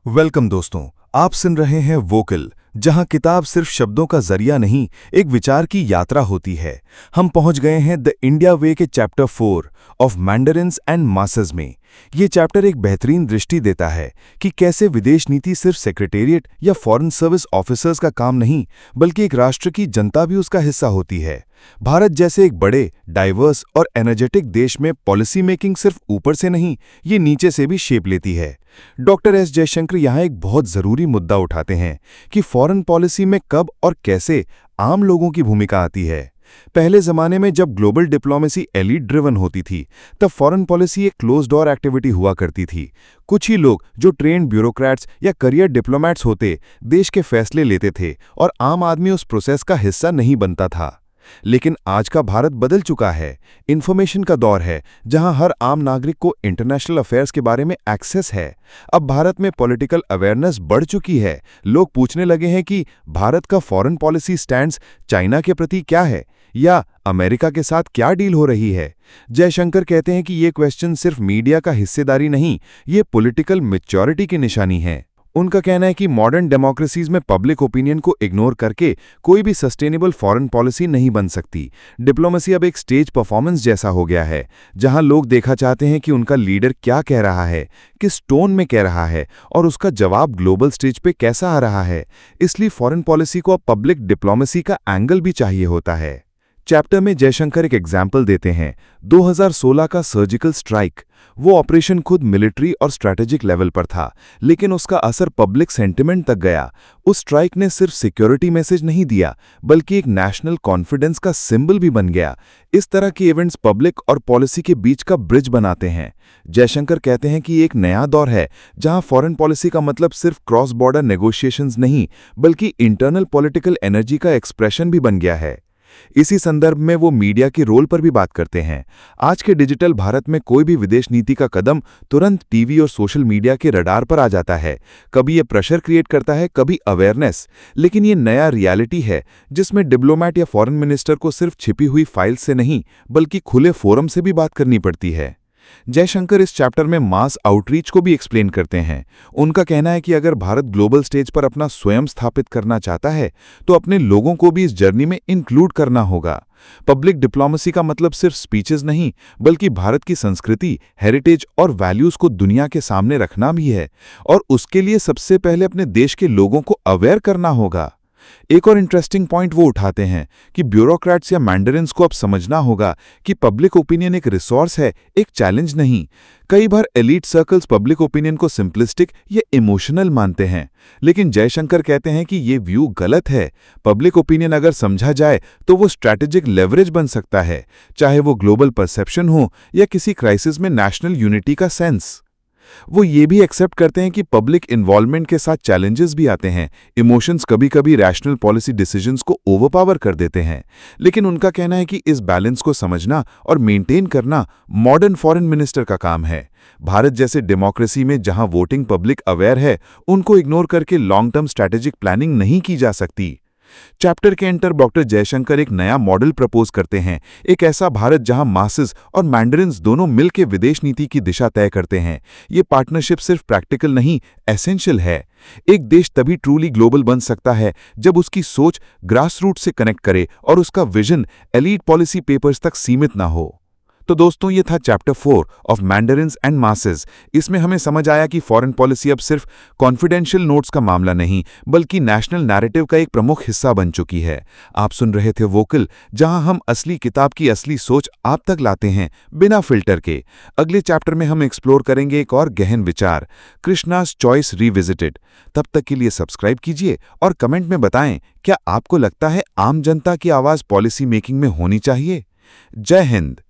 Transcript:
Welcome दोस्तों, आप सुन रहे हैं वोकल, जहां किताब सिर्फ शब्दों का जरिया नहीं, एक विचार की यात्रा होती है। हम पहुंच गए हैं द इंडिया वे के चैप्टर 4 ऑफ मैंडरिन्स एंड मासेस में। ये चैप्टर एक बेहतरीन दृष्टि देता है कि कैसे विदेश नीति सिर्फ सेक्रेटेरिएट या फॉरेन सर्विस ऑफिसर्स का काम नहीं, बल्कि एक राष्ट्र की जनता भी उसका हिस्सा होती है। भारत जैसे एक बड़े, डाइवर्स और एनर्जेटिक देश में पॉलिसी मेकिंग सिर्फ ऊपर से नहीं, ये नीचे से भी शेप लेती है। डॉक्टर एस जयशंकर यहाँ एक बहुत जरूरी मुद्दा उठाते हैं कि फॉरेन पॉलिसी में कब और कैसे आम लोगों की भूमिका आती है। पहले जमाने में जब ग्लोबल डिप्लोमेसी एलीट ड्रिवन होती थी, तब फॉरेन पॉलिसी एक क्लोज डोर एक्टिविटी हुआ करती थी। कुछ ही लोग जो ट्रेन्ड ब्यूरोक्रेट्स या करियर डिप्लोमैट्स होते, देश के फैसले लेते थे और आम आदमी उस प्रोसेस का हिस्सा नहीं बनता था। लेकिन आज का भारत बदल चुका है। इंफॉर्मेशन का दौर है, जहां हर आम नागरिक को इंटरनेशनल अफेयर्स के बारे में एक्सेस है। अब भारत में पॉलिटिकल अवेयरनेस बढ़ चुकी है। लोग पूछने लगे हैं कि भारत का फॉरेन पॉलिसी स्टैंड्स चाइना के प्रति क्या है, या अमेरिका के साथ क्या डील हो रही है। जयशंकर कहते हैं कि ये क्वेश्चन सिर्फ मीडिया का हिस्सेदारी नहीं, ये पॉलिटिकल मैच्योरिटी की निशानी है। उनका कहना है कि मॉडर्न डेमोक्रेसीज में पब्लिक ओपिनियन को इग्नोर करके कोई भी सस्टेनेबल फॉरेन पॉलिसी नहीं बन सकती। डिप्लोमेसी अब एक स्टेज परफॉर्मेंस जैसा हो गया है, जहां लोग देखा चाहते हैं कि उनका लीडर क्या कह रहा है, किस टोन में कह रहा है और उसका जवाब ग्लोबल स्टेज पे कैसा आ रहा है। इसलिए फॉरेन पॉलिसी को अब पब्लिक डिप्लोमेसी का एंगल भी चाहिए होता है। चैप्टर में जयशंकर एक एग्जाम्पल देते हैं, 2016 का सर्जिकल स्ट्राइक। वो ऑपरेशन खुद मिलिट्री और स्ट्रैटेजिक लेवल पर था, लेकिन उसका असर पब्लिक सेंटिमेंट तक गया। उस स्ट्राइक ने सिर्फ सिक्योरिटी मैसेज नहीं दिया, बल्कि एक नेशनल कॉन्फिडेंस का सिंबल भी बन गया। इस तरह के इवेंट्स पब्लिक और पॉलिसी के बीच का ब्रिज बनाते हैं। जयशंकर कहते हैं कि एक नया दौर है, जहां फॉरेन पॉलिसी का मतलब सिर्फ क्रॉस बॉर्डर नेगोशिएशंस नहीं, बल्कि इंटरनल पॉलिटिकल एनर्जी का एक्सप्रेशन भी बन गया है। इसी संदर्भ में वो मीडिया के रोल पर भी बात करते हैं। आज के डिजिटल भारत में कोई भी विदेश नीति का कदम तुरंत टीवी और सोशल मीडिया के रडार पर आ जाता है। कभी ये प्रेशर क्रिएट करता है, कभी अवेयरनेस। लेकिन ये नया रियलिटी है, जिसमें डिप्लोमैट या फॉरेन मिनिस्टर को सिर्फ छिपी हुई फाइल से नहीं, बल्कि खुले फोरम से भी बात करनी पड़ती है। जयशंकर इस चैप्टर में मास आउटरीच को भी एक्सप्लेन करते हैं। उनका कहना है कि अगर भारत ग्लोबल स्टेज पर अपना स्वयं स्थापित करना चाहता है, तो अपने लोगों को भी इस जर्नी में इंक्लूड करना होगा। पब्लिक डिप्लोमेसी का मतलब सिर्फ स्पीचेस नहीं, बल्कि भारत की संस्कृति, हेरिटेज और वैल्यूज को दुनिया के सामने रखना भी है। और उसके लिए सबसे पहले अपने देश के लोगों को अवेयर करना होगा। एक और इंटरेस्टिंग पॉइंट वो उठाते हैं कि ब्यूरोक्रेट्स या मैंडरिन्स को अब समझना होगा कि पब्लिक ओपिनियन एक रिसोर्स है, एक चैलेंज नहीं। कई बार एलीट सर्कल्स पब्लिक ओपिनियन को सिंपलिस्टिक या इमोशनल मानते हैं, लेकिन जयशंकर कहते हैं कि ये व्यू गलत है। पब्लिक ओपिनियन अगर समझा जाए तो वो स्ट्रैटेजिक लेवरेज बन सकता है, चाहे वो ग्लोबल परसेप्शन हो या किसी क्राइसिस में नेशनल यूनिटी का सेंस। वो ये भी एक्सेप्ट करते हैं कि पब्लिक इन्वॉल्वमेंट के साथ चैलेंजेस भी आते हैं। इमोशंस कभी-कभी रैशनल पॉलिसी डिसीजंस को ओवरपावर कर देते हैं। लेकिन उनका कहना है कि इस बैलेंस को समझना और मेंटेन करना मॉडर्न फॉरेन मिनिस्टर का काम है। भारत जैसे डेमोक्रेसी में जहां वोटिंग पब्लिक अवेयर है, उनको इग्नोर करके लॉन्ग टर्म स्ट्रैटेजिक प्लानिंग नहीं की जा सकती। चैप्टर के एंटर डॉक्टर जयशंकर एक नया मॉडल प्रपोज करते हैं, एक ऐसा भारत जहां मासेस और मैंडरिन्स दोनों मिलकर विदेश नीति की दिशा तय करते हैं। ये पार्टनरशिप सिर्फ प्रैक्टिकल नहीं, एसेंशियल है। एक देश तभी ट्रूली ग्लोबल बन सकता है जब उसकी सोच ग्रासरूट से कनेक्ट करे और उसका विजन एलीट पॉलिसी पेपर्स तक सीमित ना हो। तो दोस्तों, ये था चैप्टर 4 ऑफ मैंडरिन्स एंड मासेस। इसमें हमें समझ आया कि फॉरेन पॉलिसी अब सिर्फ कॉन्फिडेंशियल नोट्स का मामला नहीं, बल्कि नेशनल नैरेटिव का एक प्रमुख हिस्सा बन चुकी है। आप सुन रहे थे वोकल, जहां हम असली किताब की असली सोच आप तक लाते हैं, बिना फिल्टर के। अगले चैप्टर में हम एक्सप्लोर करेंगे एक और गहन विचार, कृष्णास चॉइस रिविजिटेड। तब तक के लिए सब्सक्राइब कीजिए और कमेंट में बताएं, क्या आपको लगता है आम जनता की आवाज पॉलिसी मेकिंग में होनी चाहिए? जय हिंद।